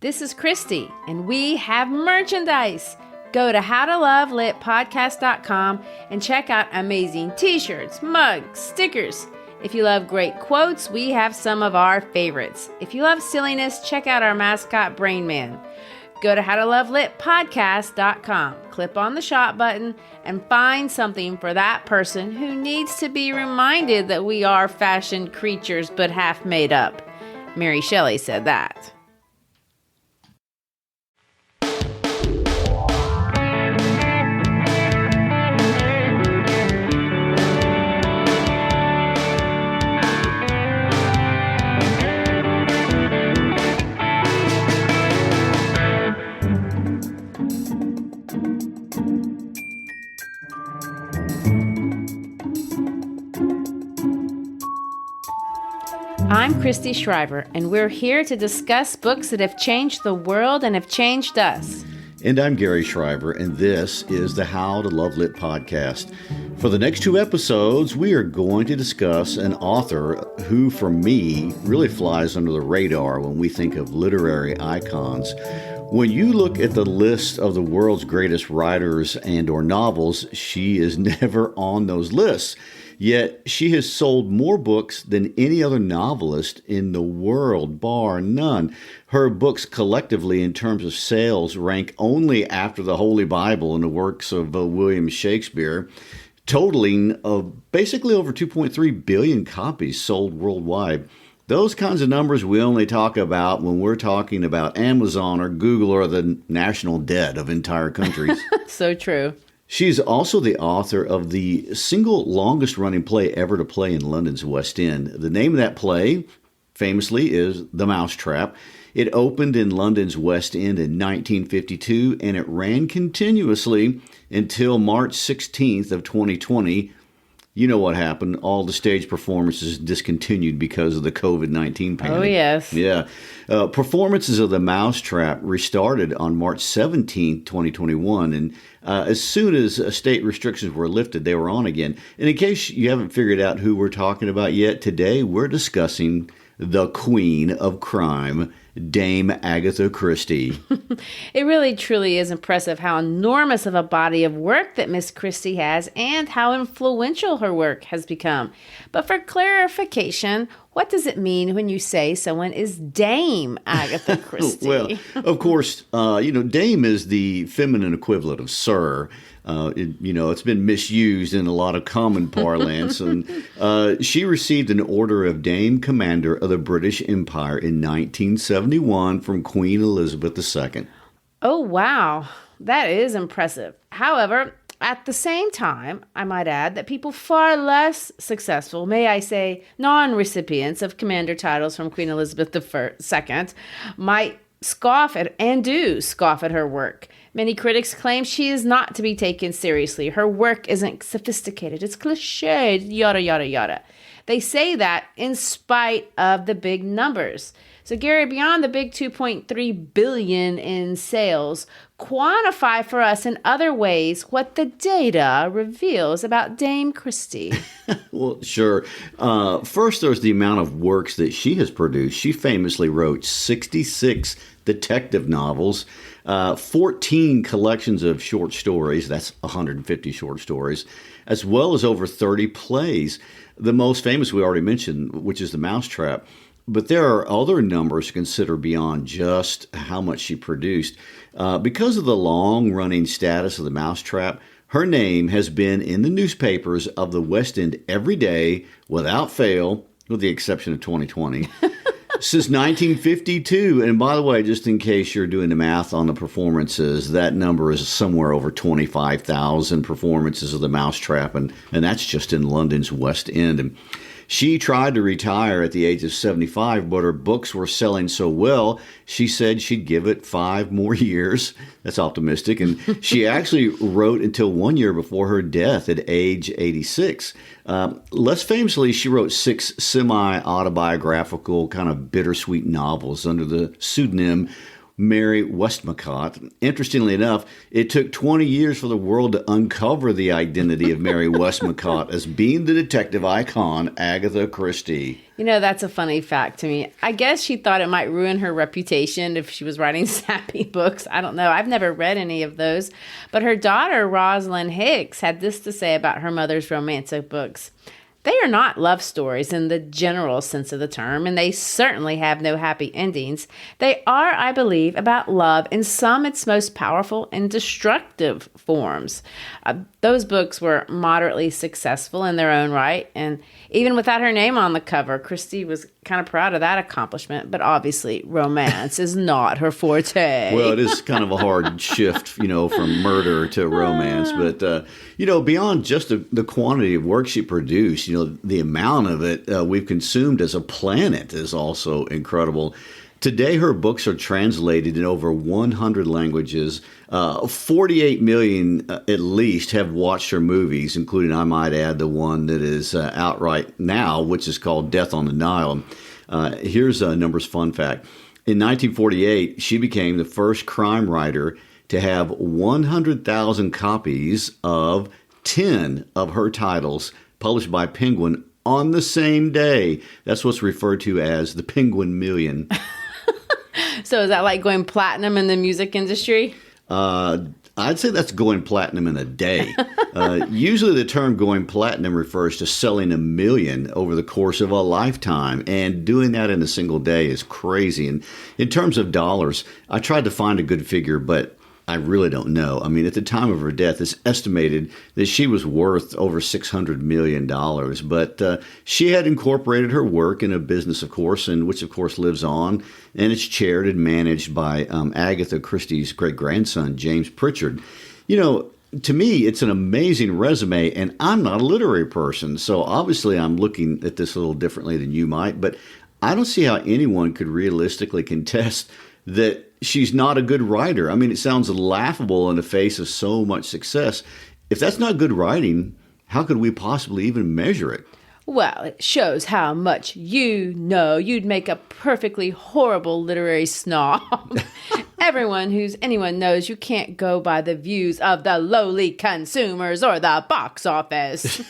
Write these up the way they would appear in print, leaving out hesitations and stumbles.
This is Christy, and we have merchandise. Go to howtolovelitpodcast.com and check out amazing t-shirts, mugs, stickers. If you love great quotes, we have some of our favorites. If you love silliness, check out our mascot, Brain Man. Go to howtolovelitpodcast.com, click on the shop button, and find something for that person who needs to be reminded that we are fashioned creatures but half made up. Mary Shelley said that. I'm Christy Shriver, and we're here to discuss books that have changed the world and have changed us. And I'm Gary Shriver, and this is the How to Love Lit podcast. For the next 2 episodes, we are going to discuss an author who, for me, really flies under the radar when we think of literary icons. When you look at the list of the world's greatest writers and or novels, she is never on those lists. Yet she has sold more books than any other novelist in the world, bar none. Her books collectively, in terms of sales, rank only after the Holy Bible and the works of William Shakespeare, totaling basically over 2.3 billion copies sold worldwide. Those kinds of numbers we only talk about when we're talking about Amazon or Google or the national debt of entire countries. So true. She's also the author of the single longest running play ever to play in London's West End. The name of that play, famously, is The Mousetrap. It opened in London's West End in 1952, and it ran continuously until March 16th of 2020. You know what happened. All the stage performances discontinued because of the COVID-19 pandemic. Oh, yes. Yeah. Performances of The Mousetrap restarted on March 17th, 2021. And as soon as state restrictions were lifted, they were on again. And in case you haven't figured out who we're talking about yet, today we're discussing the Queen of Crime, Dame Agatha Christie. It really truly is impressive how enormous of a body of work that Miss Christie has and how influential her work has become. But for clarification, what does it mean when you say someone is Dame Agatha Christie? Well, of course, Dame is the feminine equivalent of Sir. It's been misused in a lot of common parlance. And she received an Order of Dame Commander of the British Empire in 1971 from Queen Elizabeth II. Oh, wow. That is impressive. However, at the same time, I might add that people far less successful, may I say non-recipients of commander titles from Queen Elizabeth II, might scoff at and do scoff at her work. Many critics claim she is not to be taken seriously. Her work isn't sophisticated. It's cliched, yada, yada, yada. They say that in spite of the big numbers. So Gary, beyond the big 2.3 billion in sales, quantify for us in other ways what the data reveals about Dame Christie. Well, sure. First, there's the amount of works that she has produced. She famously wrote 66 detective novels, 14 collections of short stories, that's 150 short stories, as well as over 30 plays. The most famous we already mentioned, which is The Mousetrap. But there are other numbers to consider beyond just how much she produced. Because of the long-running status of The Mousetrap, her name has been in the newspapers of the West End every day without fail, with the exception of 2020. Since 1952, and by the way, just in case you're doing the math on the performances, that number is somewhere over 25,000 performances of The Mousetrap, and that's just in London's West End. And she tried to retire at the age of 75, but her books were selling so well, she said she'd give it 5 more years. That's optimistic. And she actually wrote until 1 year before her death at age 86. Less famously, she wrote 6 semi-autobiographical, kind of bittersweet novels under the pseudonym Mary Westmacott. Interestingly enough, it took 20 years for the world to uncover the identity of Mary Westmacott as being the detective icon Agatha Christie. You know, that's a funny fact to me. I guess she thought it might ruin her reputation if she was writing sappy books. I don't know. I've never read any of those. But her daughter, Rosalind Hicks, had this to say about her mother's romantic books. They are not love stories in the general sense of the term, and they certainly have no happy endings. They are, I believe, about love in some its most powerful and destructive forms. Those books were moderately successful in their own right, and even without her name on the cover, Christie was kind of proud of that accomplishment, but obviously romance is not her forte. Well, it is kind of a hard shift, from murder to romance. But, beyond just the quantity of work she produced, the amount of it we've consumed as a planet is also incredible. Today, her books are translated in over 100 languages. 48 million at least have watched her movies, including, I might add, the one that is out right now, which is called Death on the Nile. Here's a numbers fun fact. In 1948, she became the first crime writer to have 100,000 copies of 10 of her titles published by Penguin on the same day. That's what's referred to as the Penguin Million. So is that like going platinum in the music industry? I'd say that's going platinum in a day. Usually the term going platinum refers to selling 1 million over the course of a lifetime, and doing that in a single day is crazy. And in terms of dollars, I tried to find a good figure, but I really don't know. I mean, at the time of her death, it's estimated that she was worth over $600 million. But she had incorporated her work in a business, of course, and which, of course, lives on. And it's chaired and managed by Agatha Christie's great-grandson, James Pritchard. To me, it's an amazing resume, and I'm not a literary person. So obviously I'm looking at this a little differently than you might. But I don't see how anyone could realistically contest that she's not a good writer. I mean, it sounds laughable in the face of so much success. If that's not good writing, how could we possibly even measure it? Well, it shows how much you know. You'd make a perfectly horrible literary snob. Anyone knows you can't go by the views of the lowly consumers or the box office.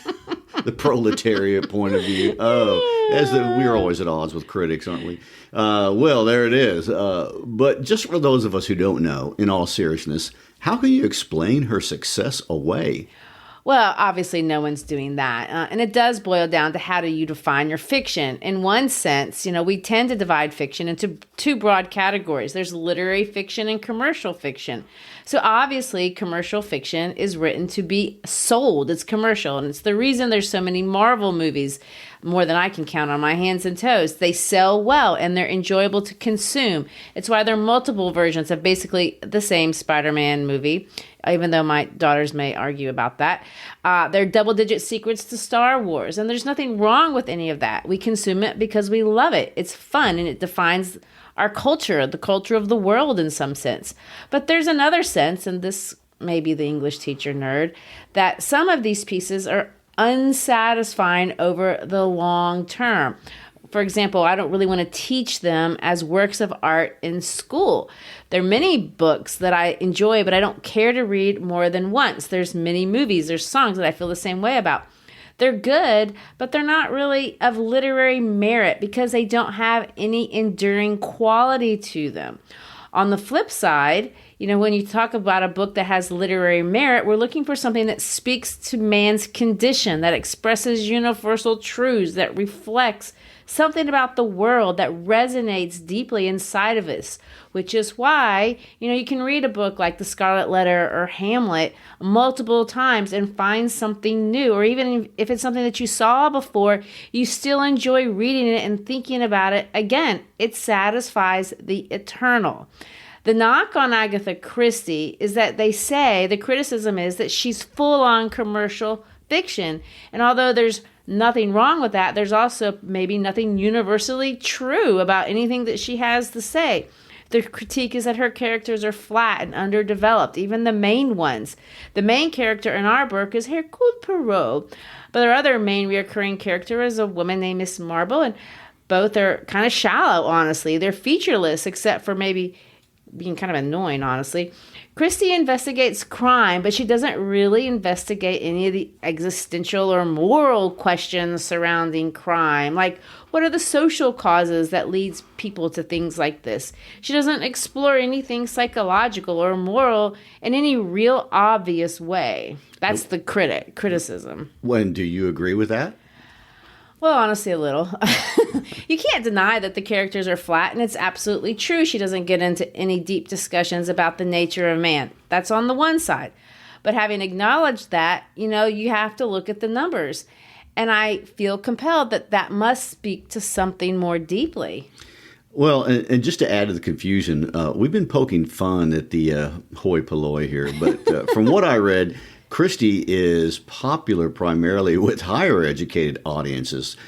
The proletariat point of view. We're always at odds with critics, aren't we? Well, there it is. But just for those of us who don't know, in all seriousness, how can you explain her success away? Well, obviously no one's doing that. And it does boil down to how do you define your fiction. In one sense, we tend to divide fiction into two broad categories. There's literary fiction and commercial fiction. So obviously commercial fiction is written to be sold. It's commercial. And it's the reason there's so many Marvel movies, more than I can count on my hands and toes. They sell well and they're enjoyable to consume. It's why there are multiple versions of basically the same Spider-Man movie, even though my daughters may argue about that. They're double-digit sequels to Star Wars, and there's nothing wrong with any of that. We consume it because we love it. It's fun, and it defines our culture, the culture of the world in some sense. But there's another sense, and this may be the English teacher nerd, that some of these pieces are unsatisfying over the long term. For example, I don't really want to teach them as works of art in school. There are many books that I enjoy, but I don't care to read more than once. There's many movies, there's songs that I feel the same way about. They're good, but they're not really of literary merit because they don't have any enduring quality to them. On the flip side, when you talk about a book that has literary merit, we're looking for something that speaks to man's condition, that expresses universal truths, that reflects something about the world that resonates deeply inside of us, which is why, you can read a book like The Scarlet Letter or Hamlet multiple times and find something new, or even if it's something that you saw before, you still enjoy reading it and thinking about it again. It satisfies the eternal. The knock on Agatha Christie is that they say, the criticism is that she's full-on commercial fiction, and although there's nothing wrong with that, there's also maybe nothing universally true about anything that she has to say. The critique is that her characters are flat and underdeveloped, even the main ones. The main character in our book is Hercule Poirot, but our other main recurring character is a woman named Miss Marple, and both are kind of shallow, honestly. They're featureless, except for maybe being kind of annoying, honestly. Christie investigates crime, but she doesn't really investigate any of the existential or moral questions surrounding crime. Like, what are the social causes that leads people to things like this? She doesn't explore anything psychological or moral in any real obvious way. That's the criticism. When do you agree with that? Well, honestly, a little. You can't deny that the characters are flat, and it's absolutely true. She doesn't get into any deep discussions about the nature of man. That's on the one side. But having acknowledged that, you have to look at the numbers. And I feel compelled that must speak to something more deeply. Well, and just to add to the confusion, we've been poking fun at the hoi polloi here. But from what I read, Christie is popular primarily with higher educated audiences.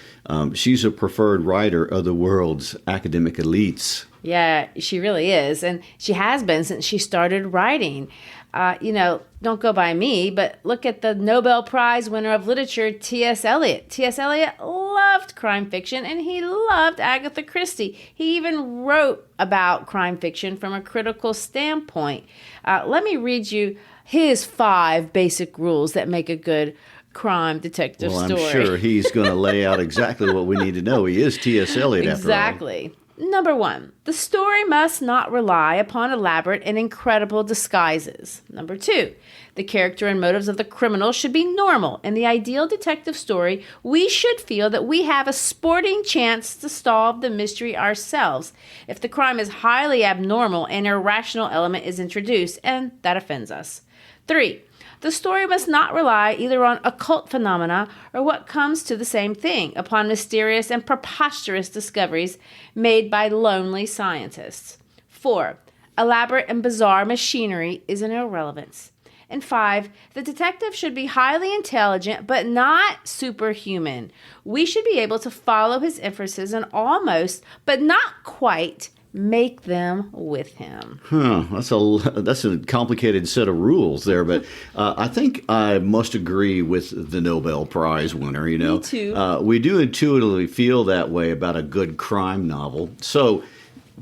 She's a preferred writer of the world's academic elites. Yeah, she really is. And she has been since she started writing. Don't go by me, but look at the Nobel Prize winner of literature, T.S. Eliot. T.S. Eliot loved crime fiction, and he loved Agatha Christie. He even wrote about crime fiction from a critical standpoint. Let me read you his 5 basic rules that make a good crime detective story. I'm sure he's going to lay out exactly what we need to know. He is T.S. Eliot, after all. Exactly. Number 1, the story must not rely upon elaborate and incredible disguises. Number 2, the character and motives of the criminal should be normal. In the ideal detective story, we should feel that we have a sporting chance to solve the mystery ourselves. If the crime is highly abnormal, an irrational element is introduced, and that offends us. 3, the story must not rely either on occult phenomena or what comes to the same thing, upon mysterious and preposterous discoveries made by lonely scientists. 4, elaborate and bizarre machinery is an irrelevance. And 5, the detective should be highly intelligent but not superhuman. We should be able to follow his inferences and almost, but not quite, make them with him. That's a complicated set of rules there, but I think I must agree with the Nobel Prize winner. Me too. We do intuitively feel that way about a good crime novel. So,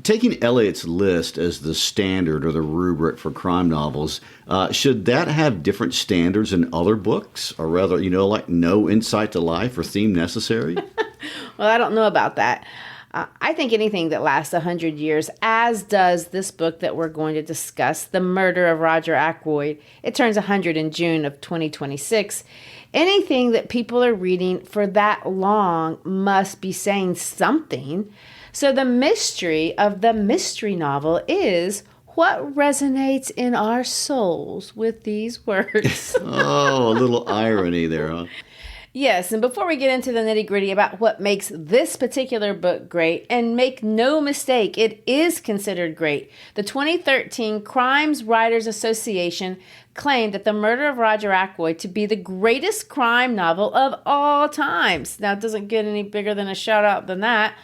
taking Eliot's list as the standard or the rubric for crime novels, should that have different standards in other books, or rather, like no insight to life or theme necessary? Well, I don't know about that. I think anything that lasts 100 years, as does this book that we're going to discuss, The Murder of Roger Ackroyd. It turns 100 in June of 2026. Anything that people are reading for that long must be saying something. So the mystery of the mystery novel is what resonates in our souls with these words. Oh, a little irony there, huh? Yes, and before we get into the nitty-gritty about what makes this particular book great, and make no mistake, it is considered great, the 2013 Crimes Writers Association claimed that The Murder of Roger Ackroyd to be the greatest crime novel of all times. Now, it doesn't get any bigger than a shout-out than that.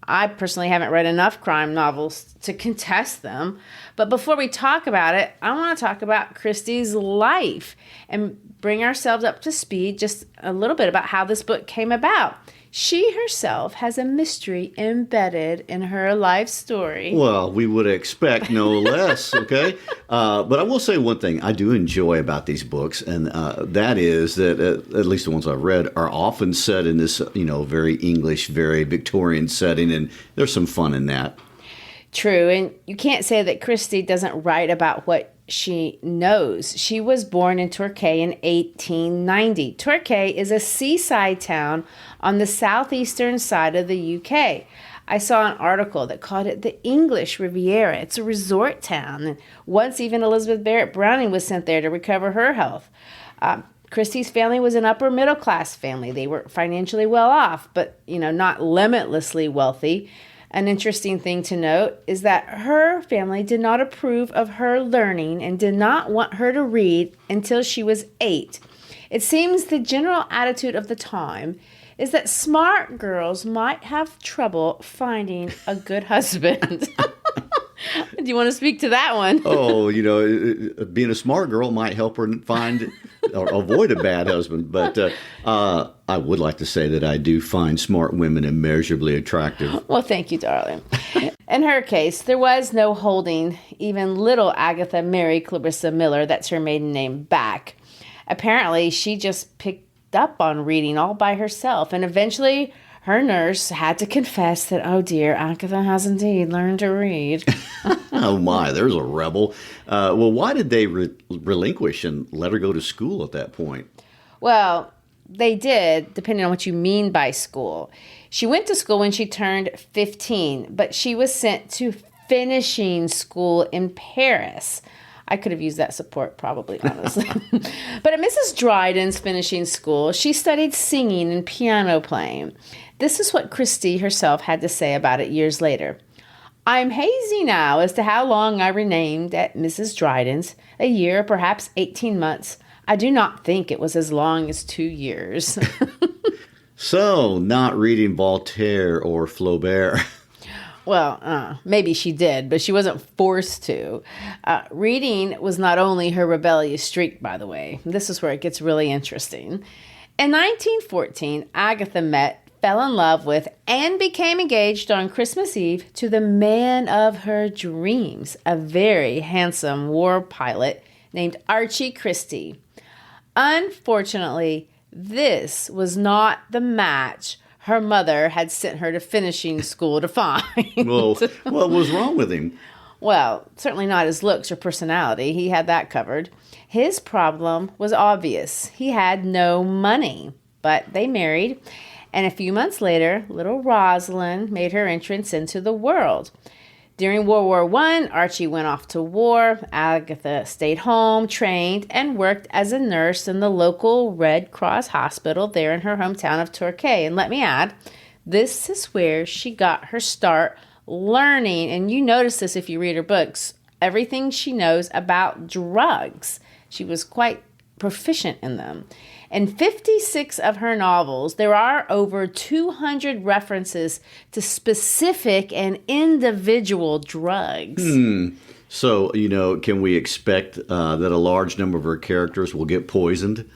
I personally haven't read enough crime novels to contest them. But before we talk about it, I want to talk about Christie's life and bring ourselves up to speed just a little bit about how this book came about. She herself has a mystery embedded in her life story. Well, we would expect no less, okay? But I will say one thing I do enjoy about these books, and that is that, at least the ones I've read, are often set in this, very English, very Victorian setting, and there's some fun in that. True, and you can't say that Christie doesn't write about what she knows. She was born in Torquay in 1890. Torquay is a seaside town on the southeastern side of the UK. I saw an article that called it the English Riviera. It's a resort town. And once even Elizabeth Barrett Browning was sent there to recover her health. Christie's family was an upper middle class family. They were financially well off, but not limitlessly wealthy. An interesting thing to note is that her family did not approve of her learning and did not want her to read until she was 8. It seems the general attitude of the time is that smart girls might have trouble finding a good husband. Do you want to speak to that one? Oh, being a smart girl might help her find or avoid a bad husband. But I would like to say that I do find smart women immeasurably attractive. Well, thank you, darling. In her case, there was no holding even little Agatha Mary Clarissa Miller, that's her maiden name, back. Apparently, she just picked up on reading all by herself, and eventually her nurse had to confess that, oh dear, Agatha has indeed learned to read. Oh my, there's a rebel. Well, why did they relinquish and let her go to school at that point? Well, they did, depending on what you mean by school. She went to school when she turned 15, but she was sent to finishing school in Paris. I could have used that support, probably, honestly. But at Mrs. Dryden's finishing school, she studied singing and piano playing. This is what Christie herself had to say about it years later. I'm hazy now as to how long I remained at Mrs. Dryden's, a year, perhaps 18 months. I do not think it was as long as 2 years. So, not reading Voltaire or Flaubert. Well, maybe she did, but she wasn't forced to. Reading was not only her rebellious streak, by the way. This is where it gets really interesting. In 1914, Agatha met, fell in love with, and became engaged on Christmas Eve to the man of her dreams, a very handsome war pilot named Archie Christie. Unfortunately, this was not the match her mother had sent her to finishing school to find. Well, what was wrong with him? Well, certainly not his looks or personality. He had that covered. His problem was obvious. He had no money. But they married, and a few months later, little Rosalind made her entrance into the world. During World War I, Archie went off to war. Agatha stayed home, trained, and worked as a nurse in the local Red Cross hospital there in her hometown of Torquay. And let me add, this is where she got her start learning, and you notice this if you read her books, everything she knows about drugs. She was quite proficient in them. In 56 of her novels, there are over 200 references to specific and individual drugs. So, can we expect that a large number of her characters will get poisoned?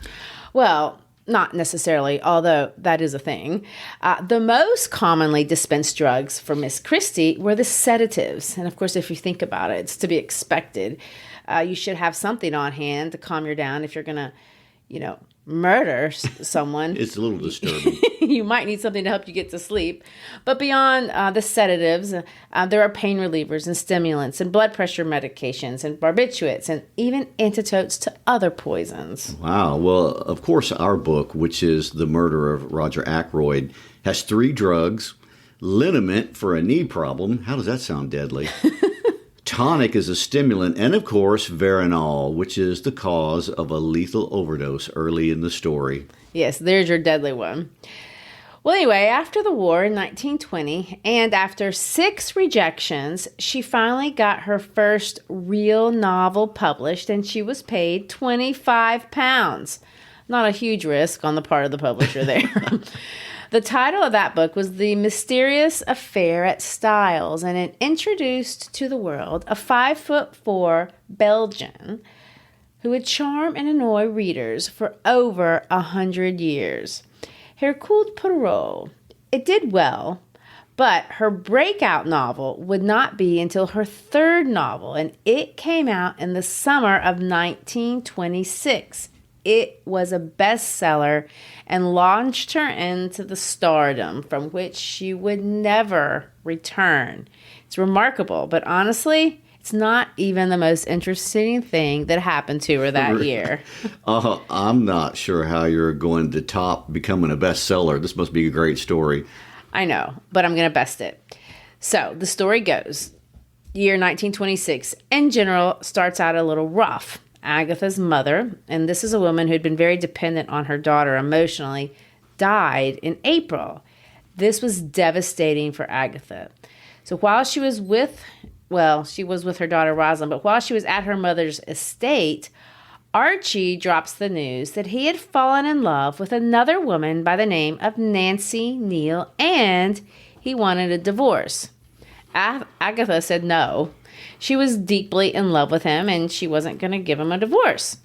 Well, not necessarily, although that is a thing. The most commonly dispensed drugs for Miss Christie were the sedatives. And of course, if you think about it, it's to be expected. You should have something on hand to calm you down if you're going to, murder someone. It's a little disturbing. You might need something to help you get to sleep. But beyond the sedatives, there are pain relievers and stimulants and blood pressure medications and barbiturates and even antidotes to other poisons. Wow. Well, of course, our book, which is The Murder of Roger Ackroyd, has 3 drugs. Liniment for a knee problem. How does that sound deadly? Tonic is a stimulant, and of course, Veronal, which is the cause of a lethal overdose early in the story. Yes, there's your deadly one. Well, anyway, after the war in 1920, and after 6 rejections, she finally got her first real novel published, and she was paid £25. Not a huge risk on the part of the publisher there. The title of that book was The Mysterious Affair at Styles, and it introduced to the world a 5'4" Belgian who would charm and annoy readers for over 100 years. Hercule Poirot. It did well, but her breakout novel would not be until her 3rd novel, and it came out in the summer of 1926. It was a bestseller and launched her into the stardom from which she would never return. It's remarkable, but honestly, it's not even the most interesting thing that happened to her that year. I'm not sure how you're going to top becoming a bestseller. This must be a great story. I know, but I'm going to best it. So the story goes, year 1926, in general, starts out a little rough. Agatha's mother, and this is a woman who'd been very dependent on her daughter emotionally, died in April. This was devastating for Agatha. So while she was with her daughter Rosalind, but while she was at her mother's estate, Archie drops the news that he had fallen in love with another woman by the name of Nancy Neal, and he wanted a divorce. Agatha said no. She was deeply in love with him, and she wasn't going to give him a divorce.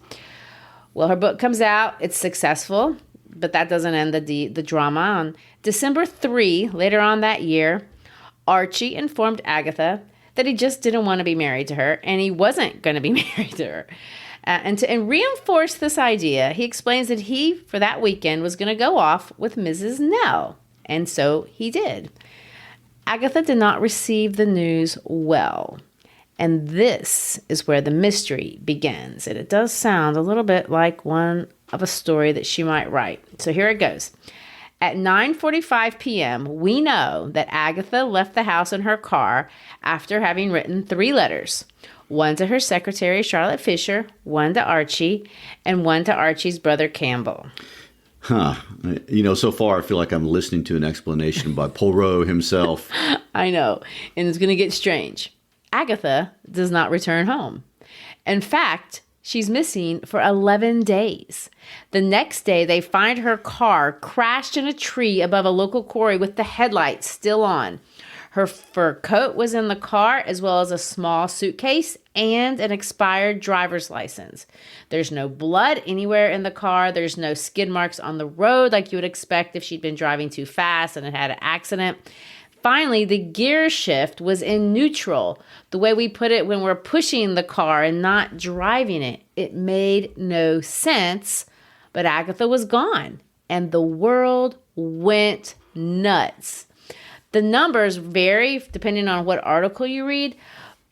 Well, her book comes out. It's successful, but that doesn't end the drama. On December 3, later on that year, Archie informed Agatha that he just didn't want to be married to her, and he wasn't going to be married to her. And reinforce this idea, he explains that he, for that weekend, was going to go off with Mrs. Nell. And so he did. Agatha did not receive the news well. And this is where the mystery begins. And it does sound a little bit like one of a story that she might write. So here it goes. At 9:45 p.m., we know that Agatha left the house in her car after having written 3 letters. One to her secretary, Charlotte Fisher, one to Archie, and one to Archie's brother, Campbell. Huh. So far I feel like I'm listening to an explanation by Poirot himself. I know, and it's going to get strange. Agatha does not return home. In fact, she's missing for 11 days. The next day, they find her car crashed in a tree above a local quarry with the headlights still on. Her fur coat was in the car, as well as a small suitcase and an expired driver's license. There's no blood anywhere in the car. There's no skid marks on the road like you would expect if she'd been driving too fast and had an accident. Finally, the gear shift was in neutral, the way we put it when we're pushing the car and not driving it. It made no sense, but Agatha was gone, and the world went nuts. The numbers vary depending on what article you read,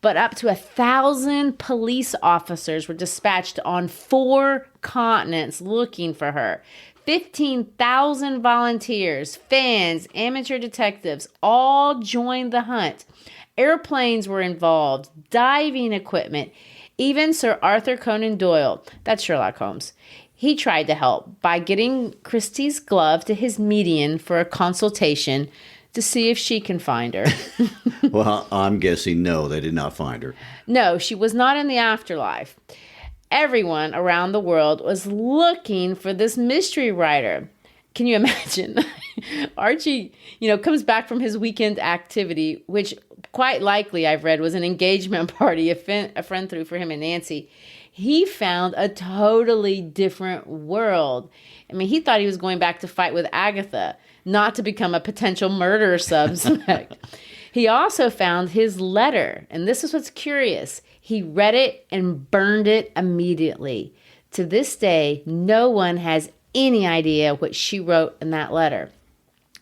but up to 1,000 police officers were dispatched on 4 continents looking for her. 15,000 volunteers, fans, amateur detectives all joined the hunt. Airplanes were involved, diving equipment, even Sir Arthur Conan Doyle, that's Sherlock Holmes. He tried to help by getting Christie's glove to his medium for a consultation to see if she can find her. Well, I'm guessing no, they did not find her. No, she was not in the afterlife. Everyone around the world was looking for this mystery writer. Can you imagine? Archie, comes back from his weekend activity, which quite likely I've read was an engagement party a friend threw for him and Nancy. He found a totally different world. He thought he was going back to fight with Agatha, not to become a potential murder suspect. He also found his letter, and this is what's curious. He read it and burned it immediately. To this day, no one has any idea what she wrote in that letter.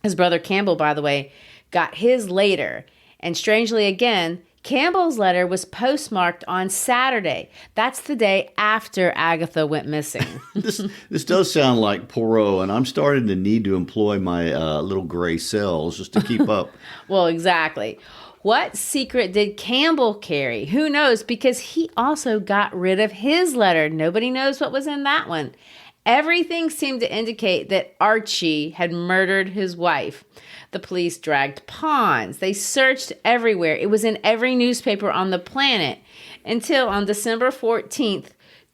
His brother Campbell, by the way, got his later. And strangely again, Campbell's letter was postmarked on Saturday. That's the day after Agatha went missing. This does sound like Poirot, and I'm starting to need to employ my little gray cells just to keep up. Well, exactly. What secret did Campbell carry? Who knows? Because he also got rid of his letter. Nobody knows what was in that one. Everything seemed to indicate that Archie had murdered his wife. The police dragged pawns. They searched everywhere. It was in every newspaper on the planet until on December 14th,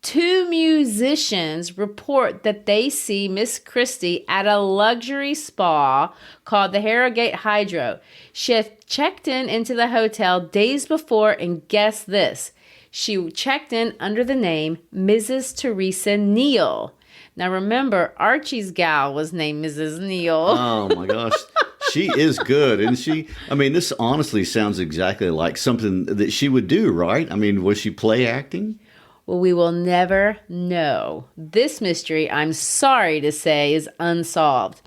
2 musicians report that they see Miss Christie at a luxury spa called the Harrogate Hydro. She had checked into the hotel days before, and guess this, she checked in under the name Mrs. Teresa Neal. Now remember, Archie's gal was named Mrs. Neal. Oh my gosh. She is good, isn't she? This honestly sounds exactly like something that she would do, right? Was she play acting? Well, we will never know. This mystery, I'm sorry to say, is unsolved.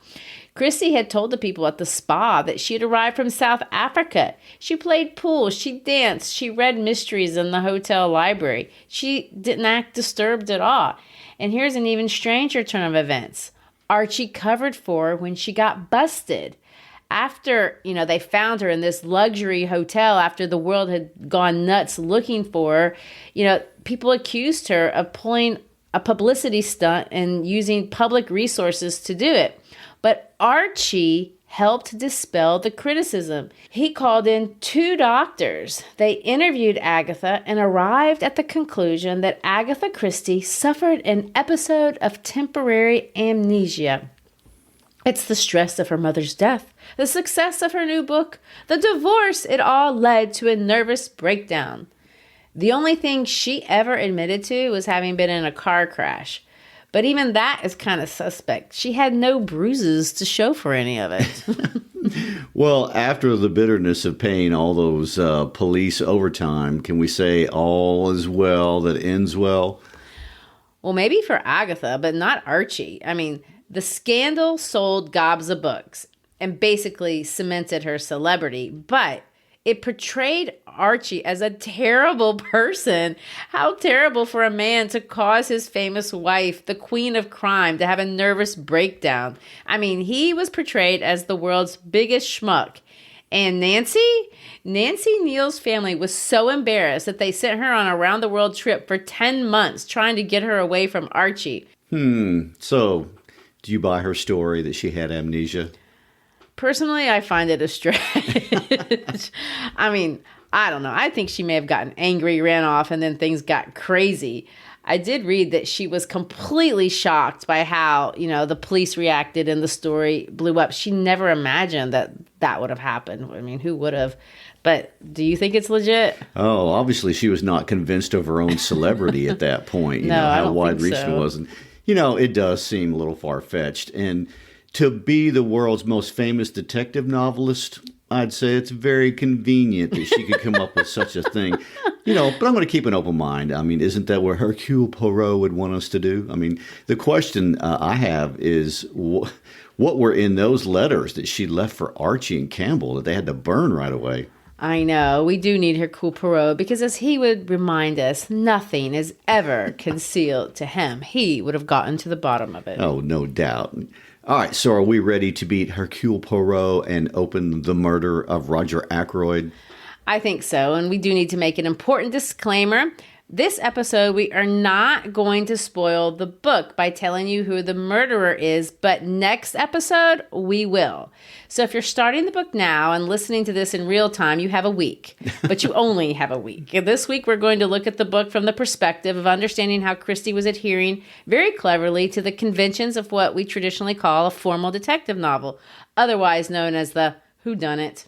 Christie had told the people at the spa that she had arrived from South Africa. She played pool, she danced, she read mysteries in the hotel library. She didn't act disturbed at all. And here's an even stranger turn of events. Archie covered for her when she got busted. After, they found her in this luxury hotel after the world had gone nuts looking for her, people accused her of pulling a publicity stunt and using public resources to do it. But Archie helped dispel the criticism. He called in 2 doctors. They interviewed Agatha and arrived at the conclusion that Agatha Christie suffered an episode of temporary amnesia. It's the stress of her mother's death, the success of her new book, the divorce. It all led to a nervous breakdown. The only thing she ever admitted to was having been in a car crash. But even that is kind of suspect. She had no bruises to show for any of it. Well, after the bitterness of paying all those police overtime, can we say all is well that ends well? Well, maybe for Agatha, but not Archie. I mean, the scandal sold gobs of books and basically cemented her celebrity, but it portrayed Archie as a terrible person. How terrible for a man to cause his famous wife, the queen of crime, to have a nervous breakdown. I mean, he was portrayed as the world's biggest schmuck. And Nancy Neal's family was so embarrassed that they sent her on a round-the-world trip for 10 months trying to get her away from Archie. So, do you buy her story that she had amnesia? Personally, I find it a stretch. I mean, I don't know. I think she may have gotten angry, ran off, and then things got crazy. I did read that she was completely shocked by how, the police reacted and the story blew up. She never imagined that would have happened. I mean, who would have? But do you think it's legit? Oh, obviously she was not convinced of her own celebrity at that point. You No, know I how don't wide think reaching so. it was. And, it does seem a little far-fetched. And to be the world's most famous detective novelist, I'd say it's very convenient that she could come up with such a thing. But I'm going to keep an open mind. I mean, isn't that what Hercule Poirot would want us to do? I mean, the question I have is what were in those letters that she left for Archie and Campbell that they had to burn right away? I know. We do need Hercule Poirot because, as he would remind us, nothing is ever concealed to him. He would have gotten to the bottom of it. Oh, no doubt. All right, so are we ready to beat Hercule Poirot and open the murder of Roger Ackroyd? I think so, and we do need to make an important disclaimer. This episode, we are not going to spoil the book by telling you who the murderer is, but next episode, we will. So if you're starting the book now and listening to this in real time, you have a week, but you only have a week. And this week, we're going to look at the book from the perspective of understanding how Christie was adhering very cleverly to the conventions of what we traditionally call a formal detective novel, otherwise known as the Whodunit.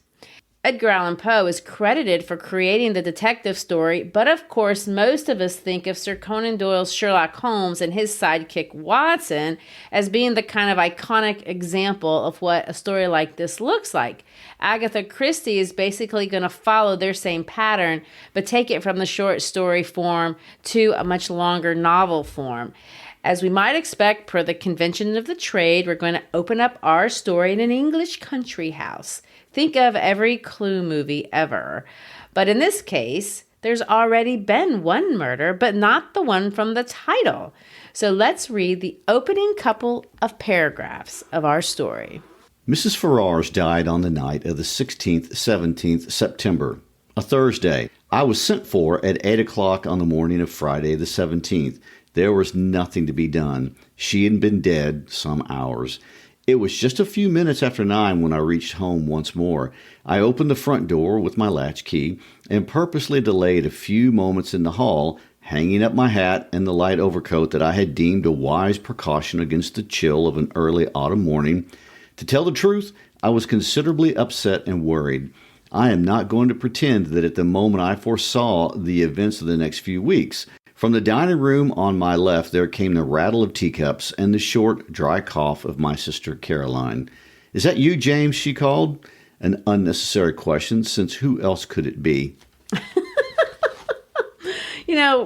Edgar Allan Poe is credited for creating the detective story, but of course, most of us think of Sir Conan Doyle's Sherlock Holmes and his sidekick Watson as being the kind of iconic example of what a story like this looks like. Agatha Christie is basically going to follow their same pattern, but take it from the short story form to a much longer novel form. As we might expect, per the convention of the trade, we're going to open up our story in an English country house. Think of every Clue movie ever. But in this case, there's already been one murder, but not the one from the title. So let's read the opening couple of paragraphs of our story. Mrs. Ferrars died on the night of the 16th, 17th September, a Thursday. I was sent for at 8 o'clock on the morning of Friday the 17th. There was nothing to be done. She had been dead some hours. It was just a few minutes after 9 when I reached home once more. I opened the front door with my latchkey and purposely delayed a few moments in the hall, hanging up my hat and the light overcoat that I had deemed a wise precaution against the chill of an early autumn morning. To tell the truth, I was considerably upset and worried. I am not going to pretend that at the moment I foresaw the events of the next few weeks. From the dining room on my left, there came the rattle of teacups and the short, dry cough of my sister Caroline. "Is that you, James?" she called. An unnecessary question, since who else could it be?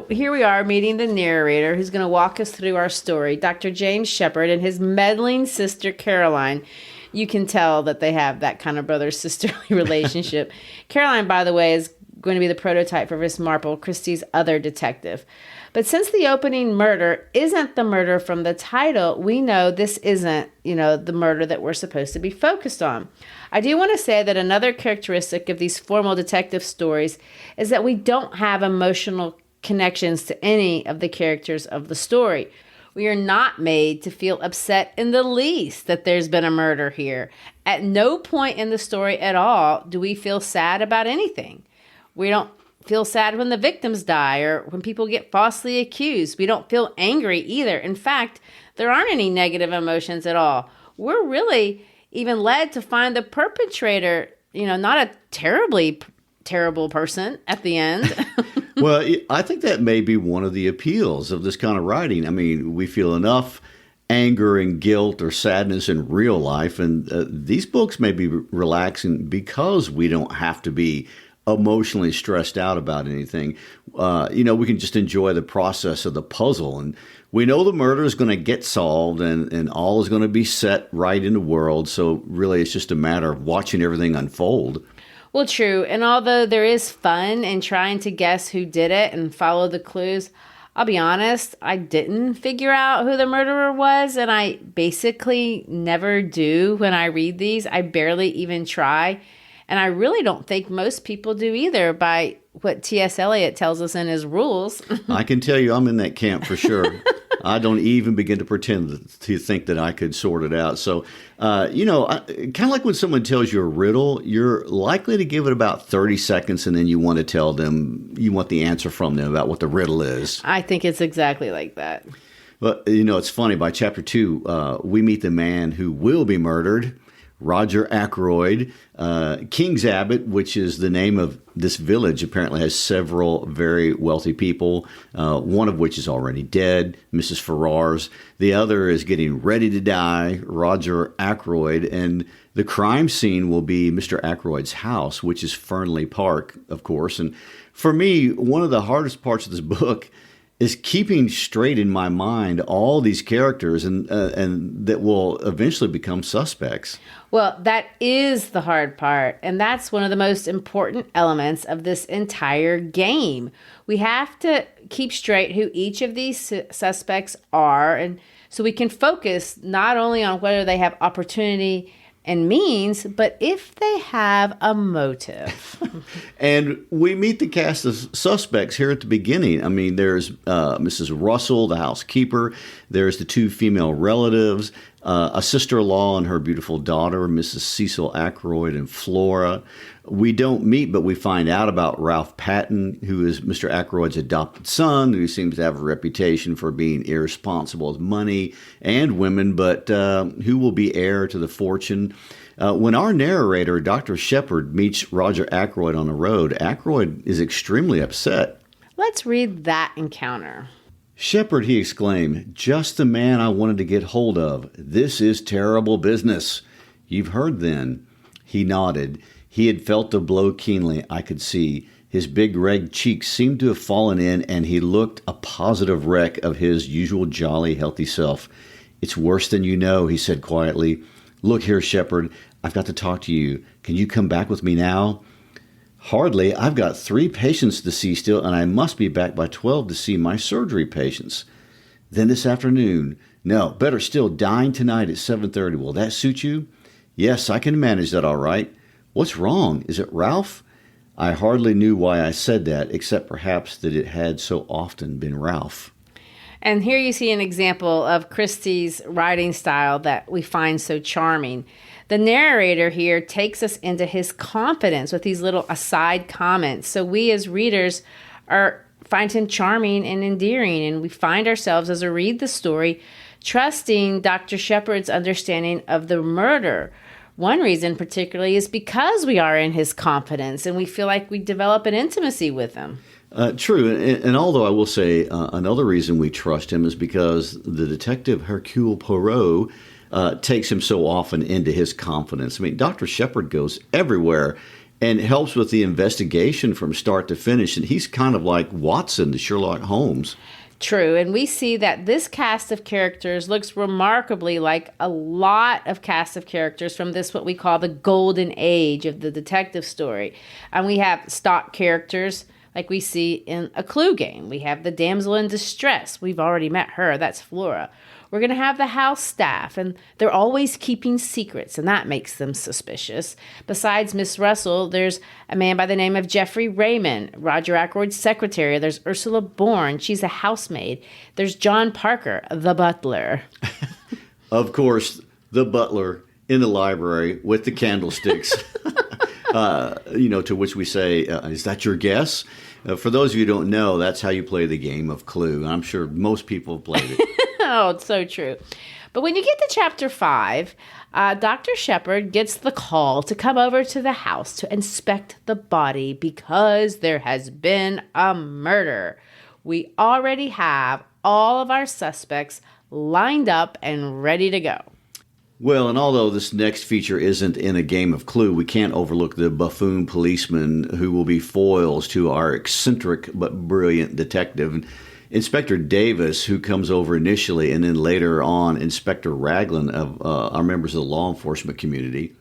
Here we are meeting the narrator who's going to walk us through our story, Dr. James Shepherd and his meddling sister Caroline. You can tell that they have that kind of brother-sisterly relationship. Caroline, by the way, is going to be the prototype for Miss Marple, Christie's other detective. But since the opening murder isn't the murder from the title, we know this isn't, the murder that we're supposed to be focused on. I do want to say that another characteristic of these formal detective stories is that we don't have emotional connections to any of the characters of the story. We are not made to feel upset in the least that there's been a murder here. At no point in the story at all do we feel sad about anything. We don't feel sad when the victims die or when people get falsely accused. We don't feel angry either. In fact, there aren't any negative emotions at all. We're really even led to find the perpetrator, not a terribly terrible person at the end. Well, I think that may be one of the appeals of this kind of writing. I mean, we feel enough anger and guilt or sadness in real life. And these books may be relaxing because we don't have to be emotionally stressed out about anything. We can just enjoy the process of the puzzle. And we know the murder is going to get solved and all is going to be set right in the world. So really, it's just a matter of watching everything unfold. Well, true. And although there is fun in trying to guess who did it and follow the clues, I'll be honest, I didn't figure out who the murderer was. And I basically never do when I read these. I barely even try. And I really don't think most people do either by what T.S. Eliot tells us in his rules. I can tell you I'm in that camp for sure. I don't even begin to pretend to think that I could sort it out. So, kind of like when someone tells you a riddle, you're likely to give it about 30 seconds and then you want to tell them, you want the answer from them about what the riddle is. I think it's exactly like that. But, it's funny. By chapter 2, we meet the man who will be murdered, Roger Ackroyd. King's Abbot, which is the name of this village, apparently has several very wealthy people, one of which is already dead, Mrs. Ferrars. The other is getting ready to die, Roger Ackroyd. And the crime scene will be Mr. Ackroyd's house, which is Fernley Park, of course. And for me, one of the hardest parts of this book is keeping straight in my mind all these characters and that will eventually become suspects. Well, that is the hard part, and that's one of the most important elements of this entire game. We have to keep straight who each of these suspects are, and so we can focus not only on whether they have opportunity and means, but if they have a motive. And we meet the cast of suspects here at the beginning. I mean, there's Mrs. Russell, the housekeeper. There's the two female relatives, a sister-in-law and her beautiful daughter, Mrs. Cecil Ackroyd and Flora. We don't meet, but we find out about Ralph Patton, who is Mr. Ackroyd's adopted son, who seems to have a reputation for being irresponsible with money and women, but who will be heir to the fortune. When our narrator, Dr. Shepard, meets Roger Ackroyd on the road, Ackroyd is extremely upset. Let's read that encounter. "Shepard," he exclaimed, "just the man I wanted to get hold of. This is terrible business." "You've heard then?" He nodded. He had felt the blow keenly, I could see. His big red cheeks seemed to have fallen in, and he looked a positive wreck of his usual jolly, healthy self. "It's worse than you know," he said quietly. "Look here, Shepard, I've got to talk to you. Can you come back with me now?" "Hardly. I've got 3 patients to see still, and I must be back by 12 to see my surgery patients." "Then this afternoon?" "No, better still, dine tonight at 7:30. Will that suit you?" "Yes, I can manage that all right." "What's wrong? Is it Ralph?" I hardly knew why I said that, except perhaps that it had so often been Ralph. And here you see an example of Christie's writing style that we find so charming. The narrator here takes us into his confidence with these little aside comments. So we as readers find him charming and endearing, and we find ourselves as we read the story trusting Dr. Shepard's understanding of the murder. One reason particularly is because we are in his confidence and we feel like we develop an intimacy with him. True. And although I will say another reason we trust him is because the detective Hercule Poirot takes him so often into his confidence. I mean, Dr. Shepard goes everywhere and helps with the investigation from start to finish. And he's kind of like Watson to Sherlock Holmes. True, and we see that this cast of characters looks remarkably like a lot of cast of characters from this, what we call the golden age of the detective story. And we have stock characters like we see in a Clue game. We have the damsel in distress. We've already met her. That's Flora. We're going to have the house staff, and they're always keeping secrets, and that makes them suspicious. Besides Miss Russell, there's a man by the name of Geoffrey Raymond, Roger Ackroyd's secretary. There's Ursula Bourne. She's a housemaid. There's John Parker, the butler. Of course, the butler in the library with the candlesticks. To which we say, is that your guess? For those of you who don't know, that's how you play the game of Clue. I'm sure most people have played it. Oh, it's so true. But when you get to chapter 5, Dr. Shepard gets the call to come over to the house to inspect the body because there has been a murder. We already have all of our suspects lined up and ready to go. Well, and although this next feature isn't in a game of Clue, we can't overlook the buffoon policemen who will be foils to our eccentric but brilliant detective. Inspector Davis, who comes over initially, and then later on Inspector Raglan of our members of the law enforcement community.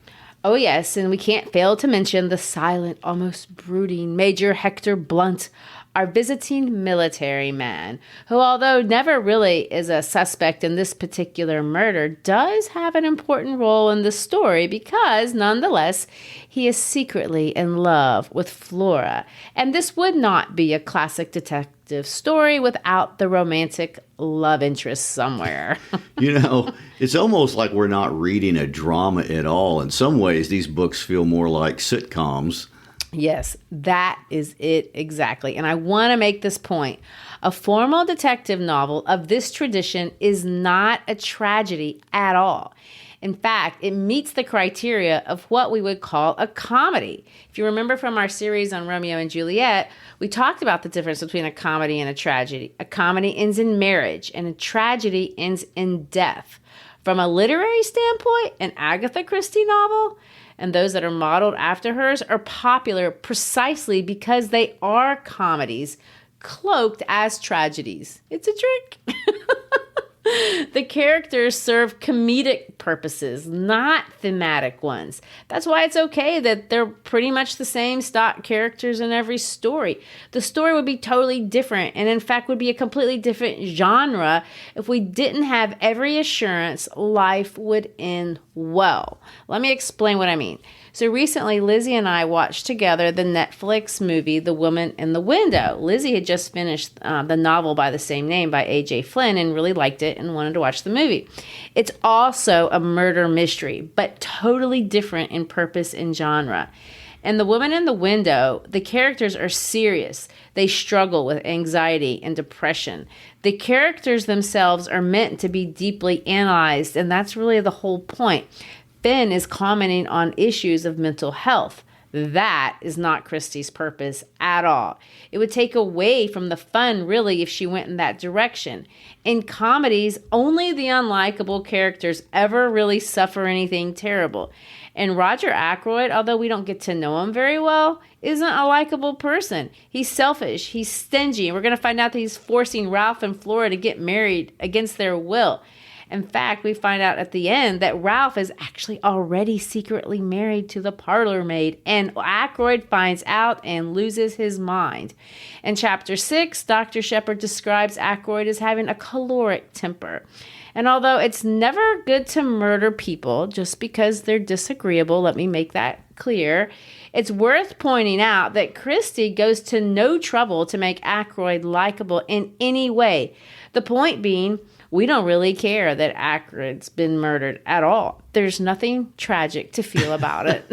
Oh, yes, and we can't fail to mention the silent, almost brooding Major Hector Blunt, our visiting military man, who, although never really is a suspect in this particular murder, does have an important role in the story because, nonetheless, he is secretly in love with Flora. And this would not be a classic detective story without the romantic love interest somewhere. It's almost like we're not reading a drama at all. In some ways, these books feel more like sitcoms. Yes, that is it exactly. And I want to make this point. A formal detective novel of this tradition is not a tragedy at all. In fact, it meets the criteria of what we would call a comedy. If you remember from our series on Romeo and Juliet, we talked about the difference between a comedy and a tragedy. A comedy ends in marriage, and a tragedy ends in death. From a literary standpoint, an Agatha Christie novel and those that are modeled after hers are popular precisely because they are comedies cloaked as tragedies. It's a trick. The characters serve comedic purposes, not thematic ones. That's why it's okay that they're pretty much the same stock characters in every story. The story would be totally different, and in fact would be a completely different genre if we didn't have every assurance life would end well. Let me explain what I mean. So recently, Lizzie and I watched together the Netflix movie, The Woman in the Window. Lizzie had just finished the novel by the same name by A.J. Flynn and really liked it and wanted to watch the movie. It's also a murder mystery, but totally different in purpose and genre. In The Woman in the Window, the characters are serious. They struggle with anxiety and depression. The characters themselves are meant to be deeply analyzed, and that's really the whole point. Finn is commenting on issues of mental health. That is not Christie's purpose at all. It would take away from the fun, really, if she went in that direction. In comedies, only the unlikable characters ever really suffer anything terrible. And Roger Ackroyd, although we don't get to know him very well, isn't a likable person. He's selfish, he's stingy, and we're going to find out that he's forcing Ralph and Flora to get married against their will. In fact, we find out at the end that Ralph is actually already secretly married to the parlor maid, and Ackroyd finds out and loses his mind. In Chapter 6, Dr. Shepard describes Ackroyd as having a choleric temper. And although it's never good to murder people just because they're disagreeable, let me make that clear, it's worth pointing out that Christie goes to no trouble to make Ackroyd likable in any way. The point being, we don't really care that Ackroyd's been murdered at all. There's nothing tragic to feel about it.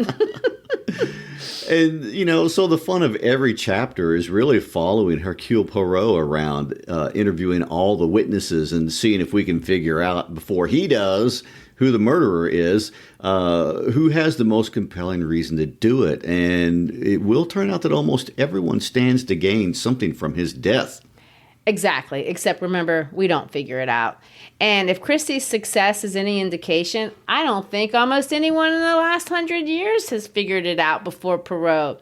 And, so the fun of every chapter is really following Hercule Poirot around, interviewing all the witnesses and seeing if we can figure out before he does who the murderer is, who has the most compelling reason to do it. And it will turn out that almost everyone stands to gain something from his death. Exactly, except remember, we don't figure it out. And if Christie's success is any indication, I don't think almost anyone in the last 100 years has figured it out before Poirot.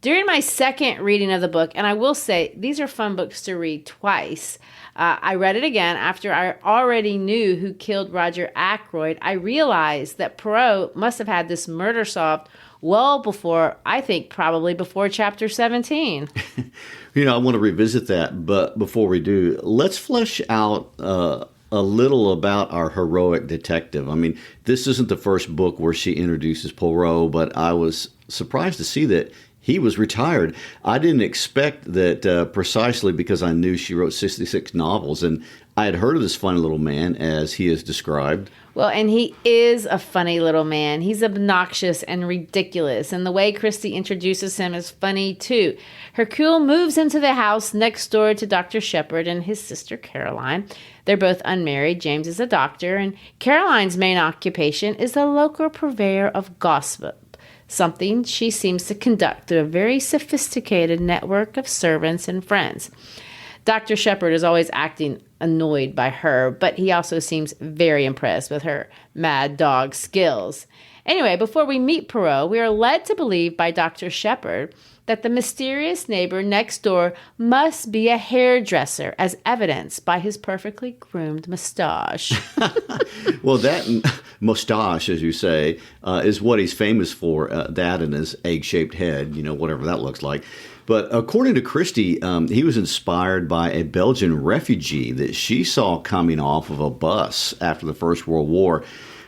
During my second reading of the book, and I will say, these are fun books to read twice, I read it again after I already knew who killed Roger Ackroyd. I realized that Poirot must have had this murder solved well before, I think probably before chapter 17. I want to revisit that, but before we do, let's flesh out a little about our heroic detective. I mean, this isn't the first book where she introduces Poirot, but I was surprised to see that he was retired. I didn't expect that precisely because I knew she wrote 66 novels, and I had heard of this funny little man as he is described. Well, and he is a funny little man. He's obnoxious and ridiculous, and the way Christie introduces him is funny, too. Hercule moves into the house next door to Dr. Shepard and his sister Caroline. They're both unmarried. James is a doctor, and Caroline's main occupation is the local purveyor of gossip, something she seems to conduct through a very sophisticated network of servants and friends. Dr. Shepard is always acting annoyed by her, but he also seems very impressed with her mad dog skills. Anyway, before we meet Poirot, we are led to believe by Dr. Shepard that the mysterious neighbor next door must be a hairdresser, as evidenced by his perfectly groomed mustache. Well, that mustache, as you say, is what he's famous for, that and his egg-shaped head, whatever that looks like. But according to Christie, he was inspired by a Belgian refugee that she saw coming off of a bus after the First World War.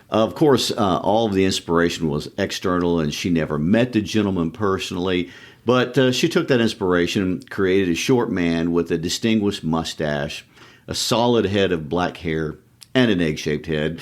Of course, all of the inspiration was external, and she never met the gentleman personally. But she took that inspiration and created a short man with a distinguished mustache, a solid head of black hair, and an egg-shaped head.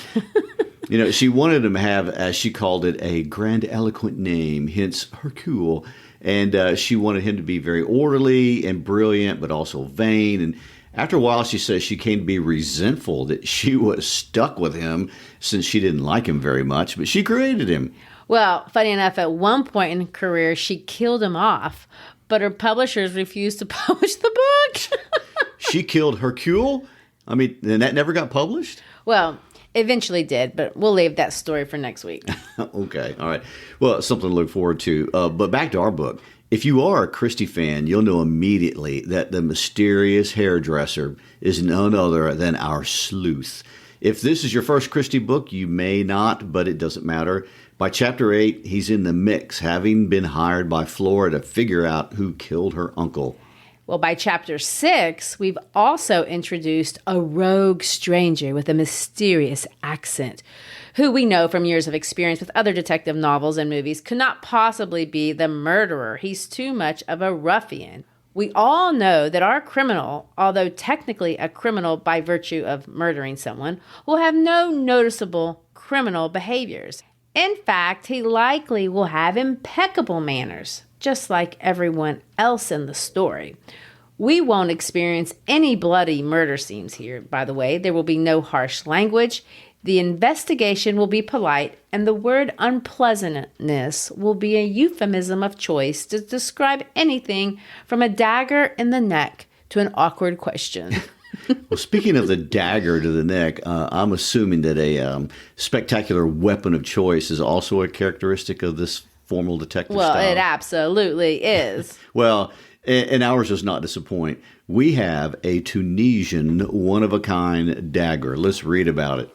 She wanted him to have, as she called it, a grandiloquent name, hence Hercule. And she wanted him to be very orderly and brilliant, but also vain. And after a while, she says she came to be resentful that she was stuck with him since she didn't like him very much, but she created him. Well, funny enough, at one point in her career, she killed him off, but her publishers refused to publish the book. She killed Hercule? I mean, and that never got published? Well, eventually did, but we'll leave that story for next week. Okay, all right. Well, something to look forward to. But back to our book. If you are a Christie fan, you'll know immediately that the mysterious hairdresser is none other than our sleuth. If this is your first Christie book, you may not, but it doesn't matter. By chapter 8, he's in the mix, having been hired by Flora to figure out who killed her uncle. Well, by chapter 6, we've also introduced a rogue stranger with a mysterious accent, who we know from years of experience with other detective novels and movies could not possibly be the murderer. He's too much of a ruffian. We all know that our criminal, although technically a criminal by virtue of murdering someone, will have no noticeable criminal behaviors. In fact, he likely will have impeccable manners, just like everyone else in the story. We won't experience any bloody murder scenes here, by the way. There will be no harsh language. The investigation will be polite, and the word unpleasantness will be a euphemism of choice to describe anything from a dagger in the neck to an awkward question. Well, speaking of the dagger to the neck, I'm assuming that a spectacular weapon of choice is also a characteristic of this formal detective style. Well, it absolutely is. Well, and ours does not disappoint. We have a Tunisian one-of-a-kind dagger. Let's read about it.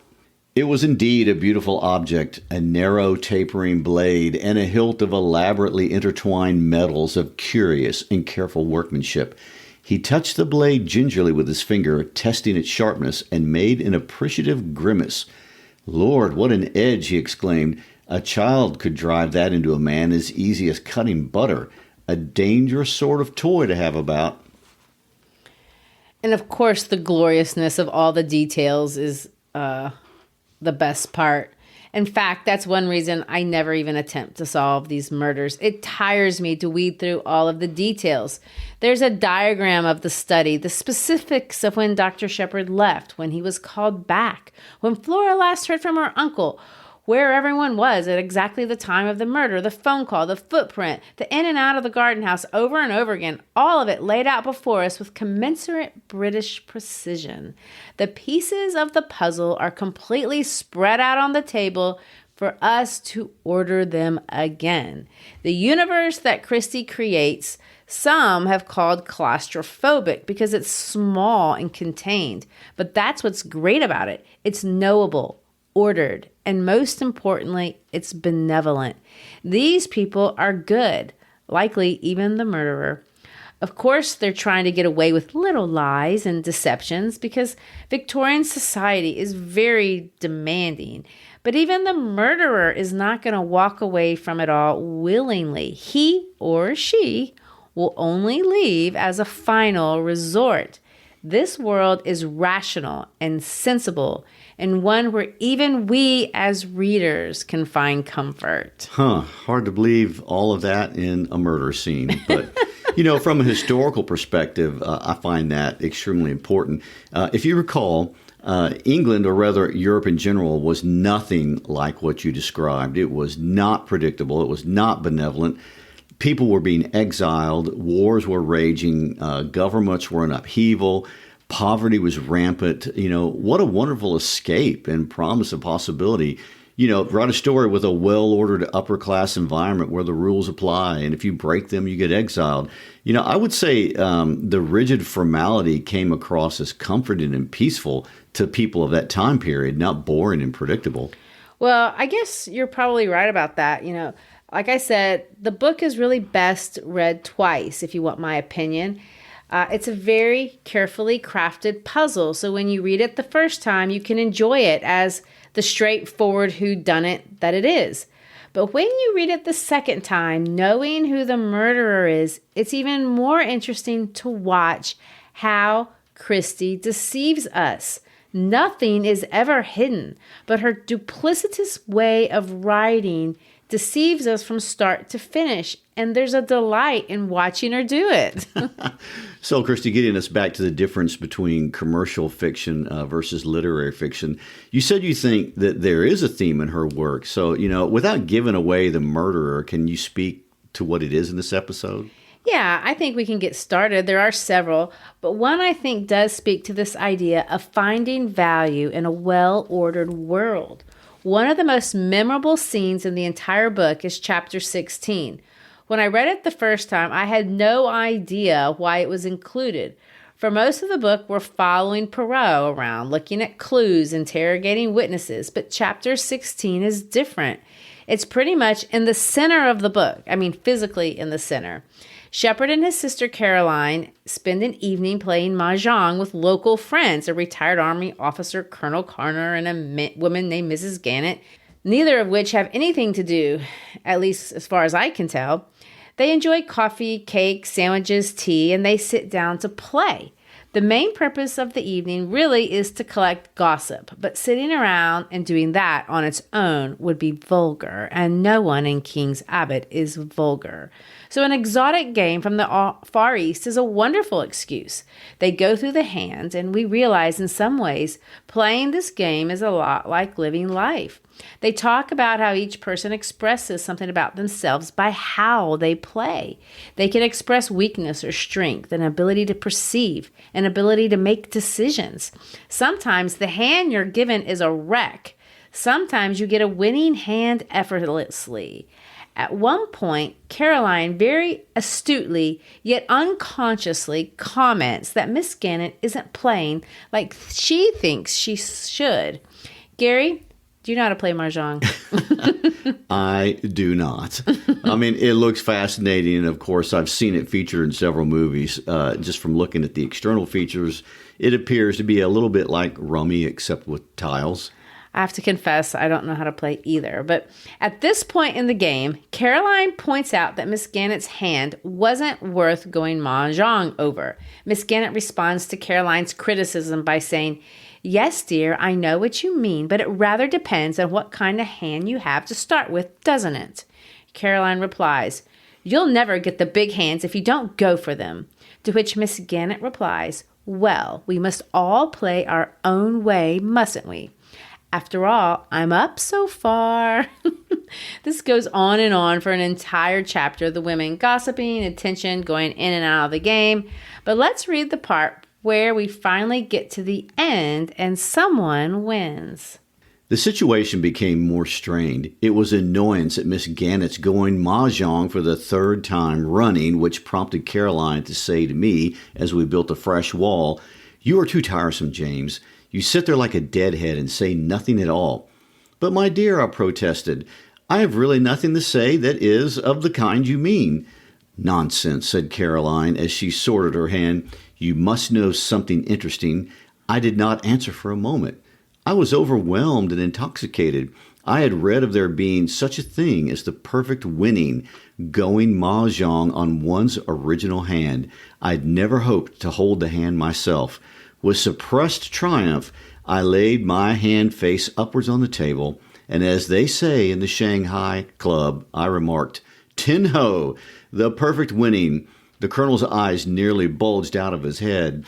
It was indeed a beautiful object, a narrow tapering blade and a hilt of elaborately intertwined metals of curious and careful workmanship. He touched the blade gingerly with his finger, testing its sharpness, and made an appreciative grimace. "Lord, what an edge!" he exclaimed. "A child could drive that into a man as easy as cutting butter. A dangerous sort of toy to have about." And of course, the gloriousness of all the details is the best part. In fact, that's one reason I never even attempt to solve these murders. It tires me to weed through all of the details. There's a diagram of the study, the specifics of when Dr. Shepard left, when he was called back, when Flora last heard from her uncle, where everyone was at exactly the time of the murder, the phone call, the footprint, the in and out of the garden house over and over again, all of it laid out before us with commensurate British precision. The pieces of the puzzle are completely spread out on the table for us to order them again. The universe that Christie creates, some have called claustrophobic because it's small and contained, but that's what's great about it. It's knowable, ordered, and most importantly, it's benevolent. These people are good, likely even the murderer. Of course, they're trying to get away with little lies and deceptions because Victorian society is very demanding. But even the murderer is not going to walk away from it all willingly. He or she will only leave as a final resort. This world is rational and sensible, and one where even we as readers can find comfort. Hard to believe all of that in a murder scene. But, from a historical perspective, I find that extremely important. If you recall, England, or rather Europe in general, was nothing like what you described. It was not predictable. It was not benevolent. People were being exiled, wars were raging, governments were in upheaval, poverty was rampant. What a wonderful escape and promise of possibility. Write a story with a well-ordered upper-class environment where the rules apply, and if you break them, you get exiled. I would say the rigid formality came across as comforting and peaceful to people of that time period, not boring and predictable. Well, I guess you're probably right about that. Like I said, the book is really best read twice, if you want my opinion. It's a very carefully crafted puzzle, so when you read it the first time, you can enjoy it as the straightforward whodunit that it is. But when you read it the second time, knowing who the murderer is, it's even more interesting to watch how Christie deceives us. Nothing is ever hidden, but her duplicitous way of writing deceives us from start to finish, and there's a delight in watching her do it. So, Christy, getting us back to the difference between commercial fiction versus literary fiction, you said you think that there is a theme in her work. So, without giving away the murderer, can you speak to what it is in this episode? Yeah, I think we can get started. There are several, but one I think does speak to this idea of finding value in a well-ordered world. One of the most memorable scenes in the entire book is chapter 16. When I read it the first time, I had no idea why it was included. For most of the book, we're following Poirot around, looking at clues, interrogating witnesses, but chapter 16 is different. It's pretty much in the center of the book. I mean, physically in the center. Shepard and his sister Caroline spend an evening playing mahjong with local friends, a retired Army officer, Colonel Carner, and a woman named Mrs. Gannett, neither of which have anything to do, at least as far as I can tell. They enjoy coffee, cake, sandwiches, tea, and they sit down to play. The main purpose of the evening really is to collect gossip, but sitting around and doing that on its own would be vulgar, and no one in King's Abbot is vulgar. So an exotic game from the Far East is a wonderful excuse. They go through the hands, and we realize in some ways playing this game is a lot like living life. They talk about how each person expresses something about themselves by how they play. They can express weakness or strength, an ability to perceive, an ability to make decisions. Sometimes the hand you're given is a wreck. Sometimes you get a winning hand effortlessly. At one point, Caroline very astutely, yet unconsciously, comments that Miss Gannett isn't playing like she thinks she should. Gary, do you know how to play mahjong? I do not. I mean, it looks fascinating. And of course, I've seen it featured in several movies. Just from looking at the external features, it appears to be a little bit like rummy, except with tiles. I have to confess, I don't know how to play either. But at this point in the game, Caroline points out that Miss Gannett's hand wasn't worth going mahjong over. Miss Gannett responds to Caroline's criticism by saying, "Yes, dear, I know what you mean, but it rather depends on what kind of hand you have to start with, doesn't it?" Caroline replies, "You'll never get the big hands if you don't go for them." To which Miss Gannett replies, "Well, we must all play our own way, mustn't we? After all, I'm up so far." This goes on for an entire chapter, the women gossiping and tension going in and out of the game. But let's read the part where we finally get to the end and someone wins. The situation became more strained. It was annoyance at Miss Gannett's going mahjong for the third time running, which prompted Caroline to say to me as we built a fresh wall, "You are too tiresome, James. You sit there like a deadhead and say nothing at all." "But my dear," I protested, "I have really nothing to say that is of the kind you mean." "Nonsense," said Caroline as she sorted her hand. "You must know something interesting." I did not answer for a moment. I was overwhelmed and intoxicated. I had read of there being such a thing as the perfect winning, going mahjong on one's original hand. I'd never hoped to hold the hand myself. With suppressed triumph, I laid my hand face upwards on the table, and as they say in the Shanghai Club, I remarked, "Tin ho, the perfect winning." The Colonel's eyes nearly bulged out of his head.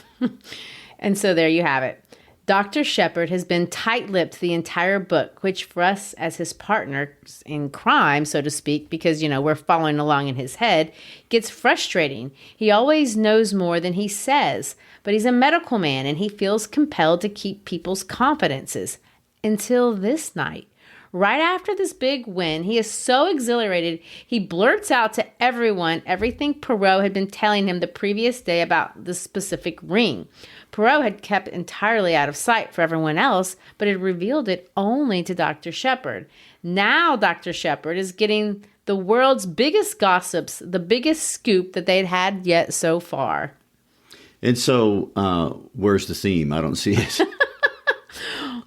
And so there you have it. Dr. Shepherd has been tight-lipped the entire book, which for us as his partners in crime, so to speak, because, we're following along in his head, gets frustrating. He always knows more than he says, but he's a medical man and he feels compelled to keep people's confidences. Until this night. Right after this big win, he is so exhilarated, he blurts out to everyone everything Poirot had been telling him the previous day about the specific ring. Poirot had kept entirely out of sight for everyone else, but had revealed it only to Dr. Shepherd. Now Dr. Shepherd is getting the world's biggest gossips, the biggest scoop that they'd had yet so far. And so, where's the theme? I don't see it.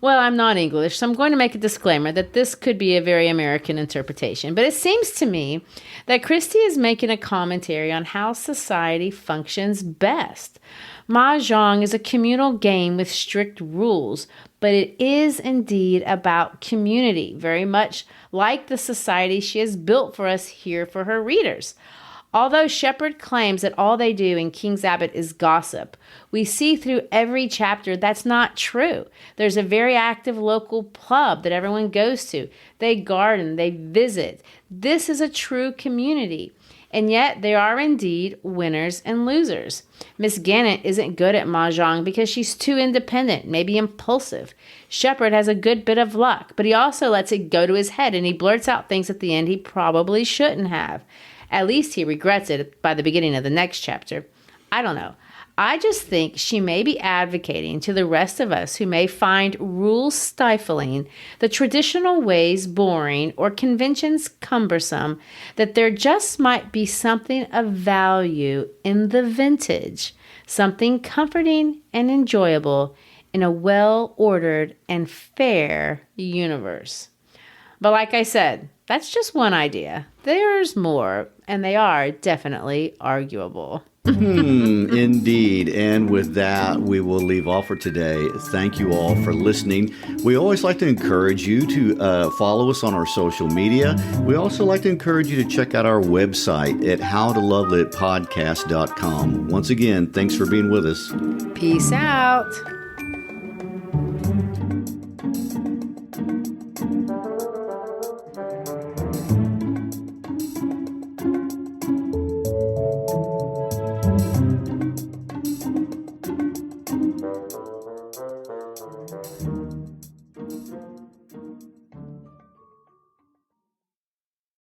Well, I'm not English, so I'm going to make a disclaimer that this could be a very American interpretation. But it seems to me that Christie is making a commentary on how society functions best. Mahjong is a communal game with strict rules, but it is indeed about community, very much like the society she has built for us here for her readers. Although Shepherd claims that all they do in King's Abbot is gossip, we see through every chapter that's not true. There's a very active local pub that everyone goes to. They garden, they visit. This is a true community. And yet there are indeed winners and losers. Miss Gannett isn't good at Mahjong because she's too independent, maybe impulsive. Shepherd has a good bit of luck, but he also lets it go to his head and he blurts out things at the end he probably shouldn't have. At least he regrets it by the beginning of the next chapter. I don't know. I just think she may be advocating to the rest of us who may find rules stifling, the traditional ways boring, or conventions cumbersome, that there just might be something of value in the vintage, something comforting and enjoyable in a well-ordered and fair universe. But like I said, that's just one idea. There's more, and they are definitely arguable. Indeed. And with that, we will leave off for today. Thank you all for listening. We always like to encourage you to follow us on our social media. We also like to encourage you to check out our website at howtolovelitpodcast.com. Once again, thanks for being with us. Peace out.